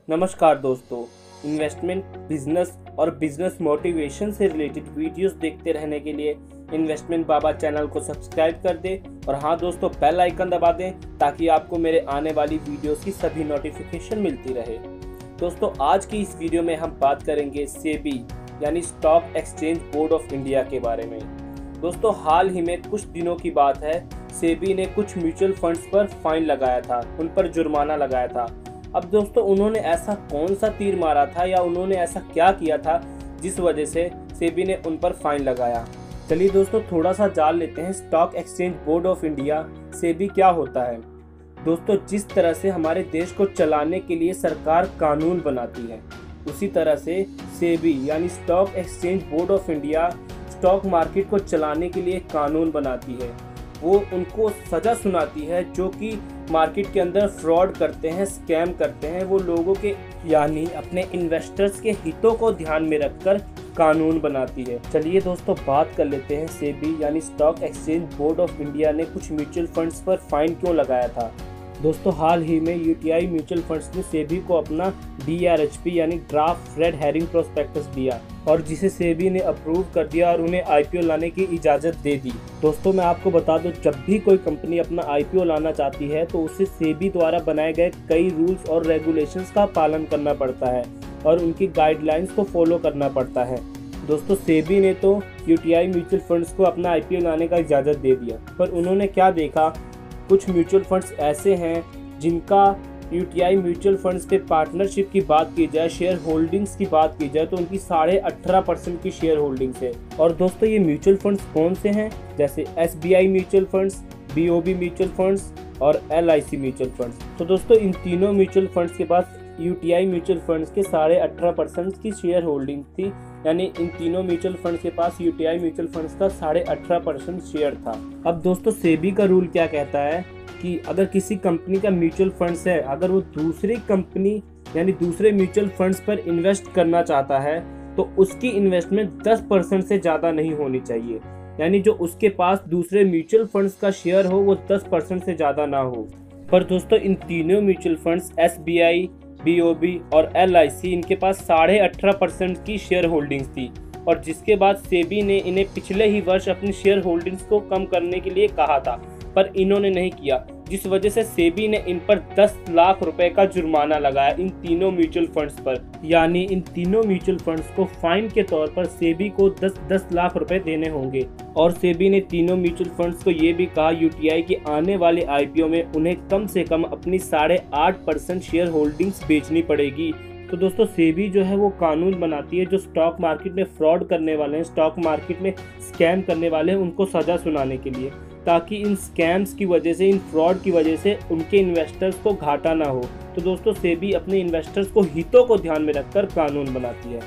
नमस्कार दोस्तों, investment, business और बिजनेस मोटिवेशन से रिलेटेड वीडियोस देखते रहने के लिए इन्वेस्टमेंट बाबा चैनल को सब्सक्राइब कर दें और हाँ दोस्तों, बेल आइकन दबा दें ताकि आपको मेरे आने वाली वीडियोस की सभी नोटिफिकेशन मिलती रहे। दोस्तों, आज की इस वीडियो में हम बात करेंगे सेबी यानी stock exchange board of India के बारे में। दोस्तों, हाल ही में कुछ दिनों की बात है, सेबी ने कुछ म्यूचुअल फंड्स पर फाइन लगाया था, उन पर जुर्माना लगाया था। अब दोस्तों, उन्होंने ऐसा कौन सा तीर मारा था या उन्होंने ऐसा क्या किया था जिस वजह से सेबी ने उन पर फाइन लगाया। चलिए दोस्तों, थोड़ा सा जान लेते हैं stock exchange board of India SEBI क्या होता है। दोस्तों, जिस तरह से हमारे देश को चलाने के लिए सरकार कानून बनाती है, उसी तरह से सेबी यानी stock exchange board of India stock market को चलाने के लिए कानून बनाती है। वो उनको सज़ा सुनाती है जो कि मार्केट के अंदर फ्रॉड करते हैं, स्कैम करते हैं। वो लोगों के यानी अपने इन्वेस्टर्स के हितों को ध्यान में रखकर कानून बनाती है। चलिए दोस्तों, बात कर लेते हैं सेबी यानी stock exchange board of India ने कुछ म्यूचुअल फंड्स पर फाइन क्यों लगाया था। दोस्तों, हाल ही में यूटीआई म्यूचुअल फंड्स ने सेबी को अपना DRHP यानी ड्राफ्ट रेड हेरिंग प्रोस्पेक्टस दिया और जिसे सेबी ने अप्रूव कर दिया और उन्हें IPO लाने की इजाज़त दे दी। दोस्तों, मैं आपको बता दूं, जब भी कोई कंपनी अपना IPO लाना चाहती है तो उसे सेबी द्वारा बनाए गए कई रूल्स और रेगुलेशंस का पालन करना पड़ता है और उनकी गाइडलाइंस को फॉलो करना पड़ता है। दोस्तों, सेबी ने तो यूटीआई म्यूचुअल फंड्स को अपना IPO लाने का इजाज़त दे दिया, पर उन्होंने क्या देखा, कुछ म्यूचुअल फंड्स ऐसे हैं जिनका यूटीआई म्यूचुअल फंड्स के पार्टनरशिप की बात की जाए, शेयर होल्डिंग्स की बात की जाए तो उनकी 18.5% की शेयर होल्डिंग्स है। और दोस्तों, ये म्यूचुअल फंड्स कौन से हैं, जैसे SBI mutual funds, BOB mutual funds और LIC म्यूचुअल फंड्स। तो दोस्तों, इन तीनों म्यूचुअल फंड्स के पास यूटीआई म्यूचुअल फंड्स के 18.5% की शेयर होल्डिंग थी, यानी इन तीनों म्यूचुअल फंड्स के पास यूटीआई म्यूचुअल फंड्स का 18.5% शेयर था। अब दोस्तों, सेबी का रूल क्या कहता है कि अगर किसी कंपनी का म्यूचुअल फंड्स है, अगर वो दूसरी कंपनी यानी दूसरे म्यूचुअल फंड्स पर इन्वेस्ट करना चाहता है तो उसकी इन्वेस्टमेंट 10% से ज़्यादा नहीं होनी चाहिए, यानी जो उसके पास दूसरे म्यूचुअल फंड्स का शेयर हो वो 10% से ज़्यादा ना हो। पर दोस्तों, इन तीनों म्यूचुअल फंड्स SBI, BOB और LIC, इनके पास 18.5% की शेयर होल्डिंग्स थी और जिसके बाद सेबी ने इन्हें पिछले ही वर्ष अपनी शेयर होल्डिंग्स को कम करने के लिए कहा था, पर इन्होंने नहीं किया, जिस वजह से सेबी ने इन पर 10 लाख रुपए का जुर्माना लगाया इन तीनों म्यूचुअल फंड्स पर। यानी इन तीनों म्यूचुअल फंड्स को फाइन के तौर पर सेबी को 10 लाख रुपए देने होंगे। और सेबी ने तीनों म्यूचुअल फंड्स को ये भी कहा, यूटीआई के आने वाले IPO में उन्हें कम से कम अपनी 8.5% शेयर होल्डिंग्स बेचनी पड़ेगी। तो दोस्तों, सेबी जो है वो कानून बनाती है जो स्टॉक मार्केट में फ्रॉड करने वाले हैं, स्टॉक मार्केट में स्कैम करने वाले हैं, उनको सज़ा सुनाने के लिए, ताकि इन स्कैम्स की वजह से, इन फ्रॉड की वजह से उनके इन्वेस्टर्स को घाटा ना हो। तो दोस्तों, सेबी अपने इन्वेस्टर्स को हितों को ध्यान में रखकर कानून बनाती है।